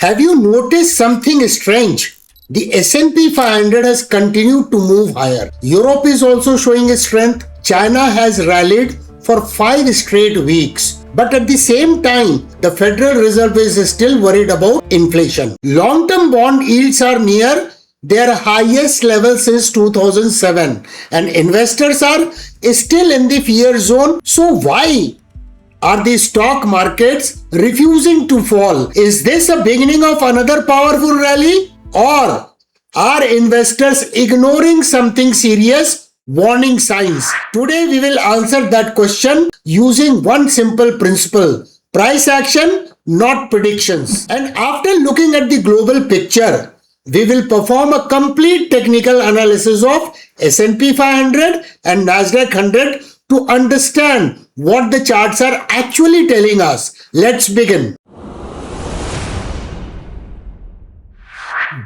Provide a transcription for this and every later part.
Have you noticed something strange? The S&P 500 has continued to move higher. Europe is also showing its strength. China has rallied for 5 straight weeks. But at the same time, the Federal Reserve is still worried about inflation. Long-term bond yields are near their highest level since 2007 and investors are still in the fear zone. So why are the stock markets refusing to fall? Is this a beginning of another powerful rally? Or are investors ignoring something serious? Warning signs. Today we will answer that question using one simple principle: price action, not predictions. And after looking at the global picture, we will perform a complete technical analysis of S&P 500 and Nasdaq 100 to understand what the charts are actually telling us. Let's begin.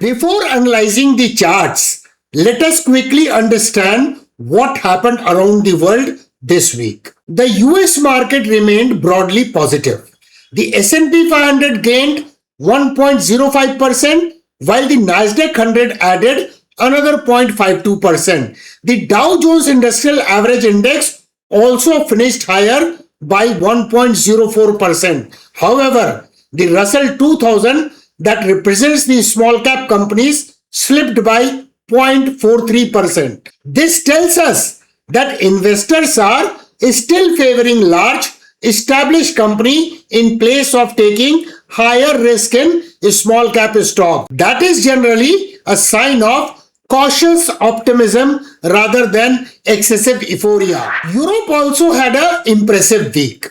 Before analyzing the charts, let us quickly understand what happened around the world this week. The US market remained broadly positive. The S&P 500 gained 1.05%, while the Nasdaq 100 added another 0.52%. The Dow Jones Industrial Average Index also finished higher by 1.04%. However, the Russell 2000 that represents the small cap companies slipped by 0.43%. This tells us that investors are still favoring large established company in place of taking higher risk in small cap stock. That is generally a sign of cautious optimism rather than excessive euphoria. Europe also had an impressive week.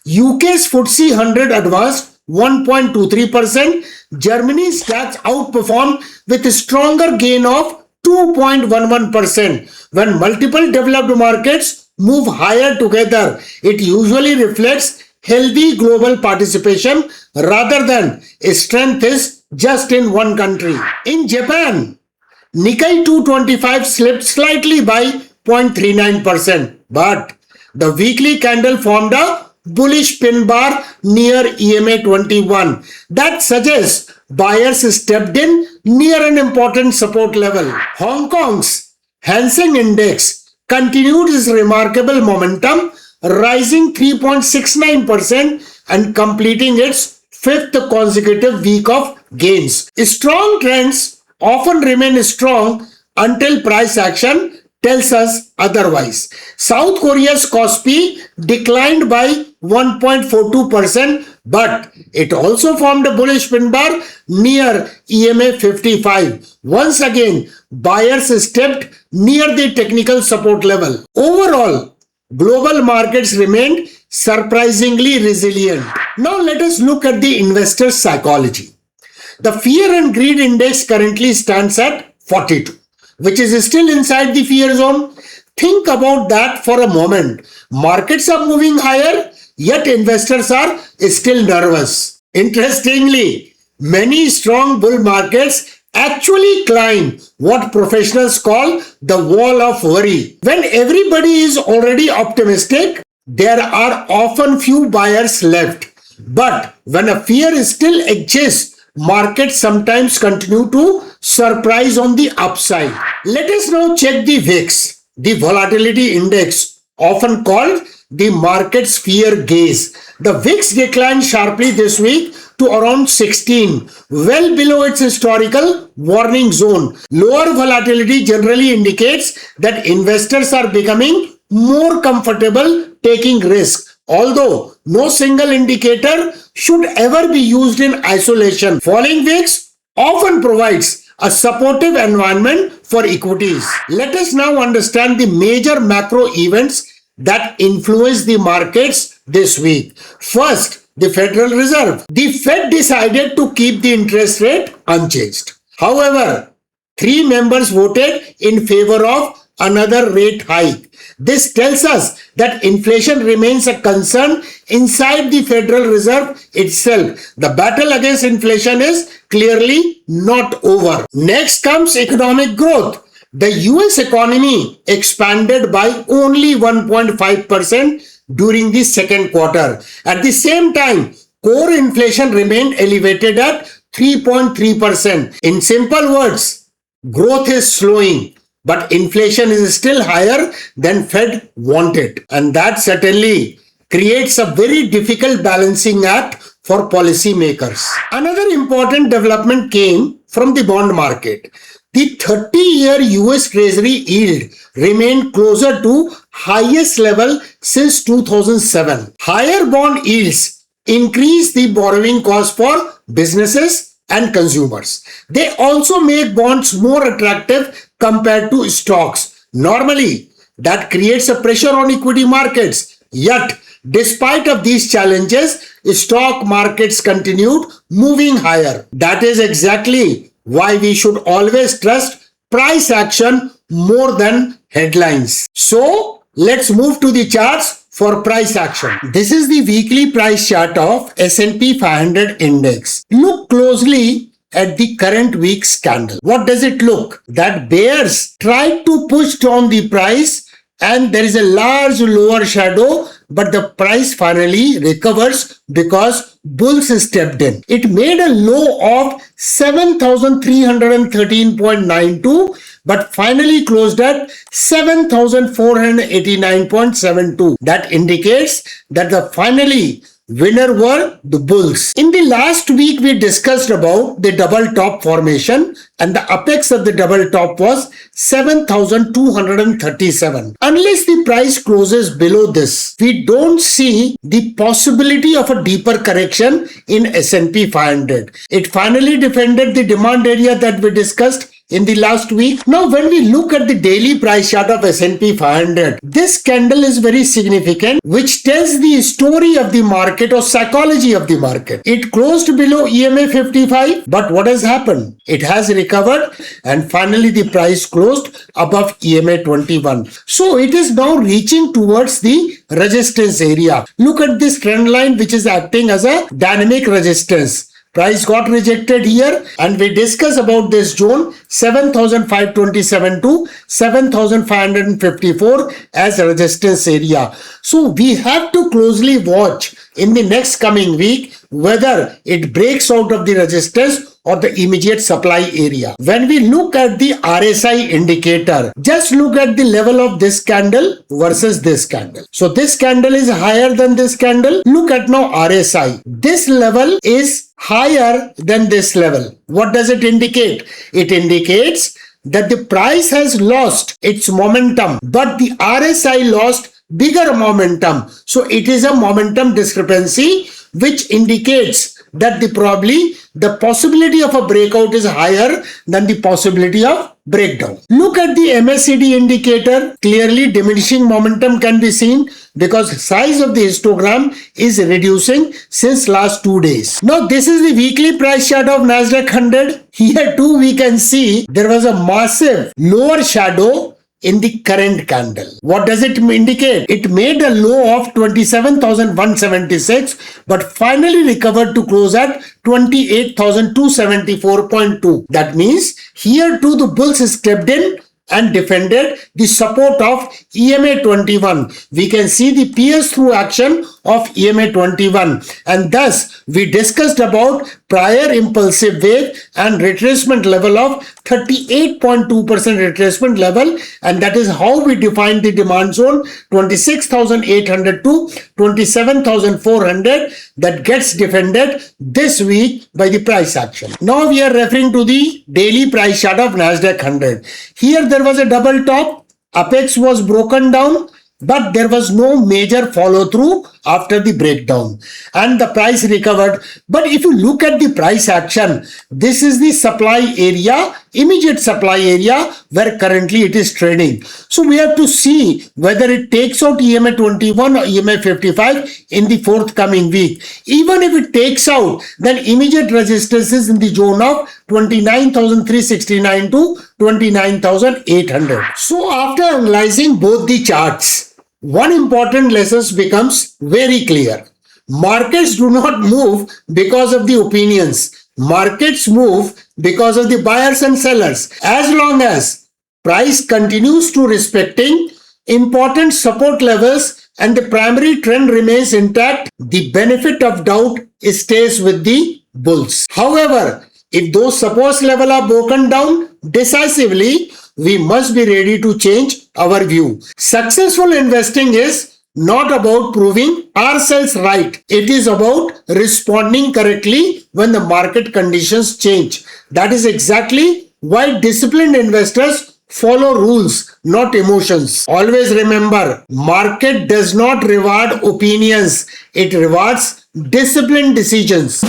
UK's FTSE 100 advanced 1.23%. Germany's DAX outperformed with a stronger gain of 2.11%. When multiple developed markets move higher together, it usually reflects healthy global participation rather than strength is just in one country. In Japan, Nikkei 225 slipped slightly by 0.39%, but the weekly candle formed a bullish pin bar near EMA 21. That suggests buyers stepped in near an important support level. Hong Kong's Hang Seng Index continued its remarkable momentum, rising 3.69% and completing its 5th consecutive week of gains. Strong trends often remain strong until price action tells us otherwise. South Korea's Kospi declined by 1.42%, but it also formed a bullish pin bar near EMA 55. Once again, buyers stepped near the technical support level. Overall, global markets remained surprisingly resilient. Now let us look at the investor psychology. The fear and greed index currently stands at 42. Which is still inside the fear zone. Think about that for a moment. Markets are moving higher, yet investors are still nervous. Interestingly, many strong bull markets actually climb what professionals call the wall of worry. When everybody is already optimistic, there are often few buyers left. But when a fear still exists, markets sometimes continue to surprise on the upside. Let us now check the VIX, the volatility index, often called the market's fear gauge. The VIX declined sharply this week to around 16, well below its historical warning zone. Lower volatility generally indicates that investors are becoming more comfortable taking risk. Although no single indicator should ever be used in isolation, falling VIX often provides a supportive environment for equities. Let us now understand the major macro events that influence the markets this week. First, the Federal Reserve. The Fed decided to keep the interest rate unchanged. However, 3 members voted in favor of another rate hike. This tells us that inflation remains a concern inside the Federal Reserve itself. The battle against inflation is clearly not over. Next comes economic growth. The US economy expanded by only 1.5% during the second quarter. At the same time, core inflation remained elevated at 3.3%. In simple words, growth is slowing, but inflation is still higher than Fed wanted. And that certainly creates a very difficult balancing act for policymakers. Another important development came from the bond market. The 30-year US Treasury yield remained closer to highest level since 2007. Higher bond yields increase the borrowing cost for businesses and consumers. They also make bonds more attractive compared to stocks. Normally, that creates a pressure on equity markets. Yet, despite of these challenges, stock markets continued moving higher. That is exactly why we should always trust price action more than headlines. So, let's move to the charts for price action. This is the weekly price chart of S&P 500 index. Look closely at the current week's candle. What does it look? That bears tried to push down the price and there is a large lower shadow, but the price finally recovers because bulls stepped in. It made a low of 7,313.92 but finally closed at 7,489.72. That indicates that the finally winner were the bulls. In the last week, we discussed about the double top formation and the apex of the double top was 7,237. Unless the price closes below this, we don't see the possibility of a deeper correction in S&P 500. It finally defended the demand area that we discussed in the last week. Now, when we look at the daily price chart of S&P 500, this candle is very significant, which tells the story of the market or psychology of the market. It closed below EMA 55, but what has happened? It has recovered and finally the price closed above EMA 21. So it is now reaching towards the resistance area. Look at this trend line, which is acting as a dynamic resistance. Price got rejected here and we discuss about this zone 7,527 to 7,554 as a resistance area. So we have to closely watch in the next coming week whether it breaks out of the resistance or the immediate supply area. When we look at the RSI indicator, just look at the level of this candle versus this candle. So this candle is higher than this candle. Look at now RSI. This level is higher than this level. What does it indicate? It indicates that the price has lost its momentum, but the RSI lost bigger momentum. So it is a momentum discrepancy, which indicates that probably the possibility of a breakout is higher than the possibility of breakdown. Look at the MACD indicator. Clearly diminishing momentum can be seen because size of the histogram is reducing since last 2 days. Now this is the weekly price chart of Nasdaq 100. Here too we can see there was a massive lower shadow in the current candle. What does it indicate? It made a low of 27,176 but finally recovered to close at 28,274.2. That means here too the bulls stepped in and defended the support of EMA 21. We can see the pierce through action of EMA 21 and thus we discussed about prior impulsive wave and retracement level of 38.2% retracement level, and that is how we define the demand zone 26,800 to 27,400 that gets defended this week by the price action. Now we are referring to the daily price chart of Nasdaq 100. Here there was a double top, apex was broken down, but there was no major follow through after the breakdown and the price recovered. But if you look at the price action, this is the supply area, immediate supply area where currently it is trading. So we have to see whether it takes out EMA 21 or EMA 55 in the forthcoming week. Even if it takes out, then immediate resistance is in the zone of 29,369 to 29,800. So after analyzing both the charts, one important lesson becomes very clear. Markets do not move because of the opinions. Markets move because of the buyers and sellers. As long as price continues to respecting important support levels and the primary trend remains intact, the benefit of doubt stays with the bulls. However, if those support levels are broken down decisively, we must be ready to change our view. Successful investing is not about proving ourselves right. It is about responding correctly when the market conditions change. That is exactly why disciplined investors follow rules, not emotions. Always remember, market does not reward opinions. It rewards disciplined decisions.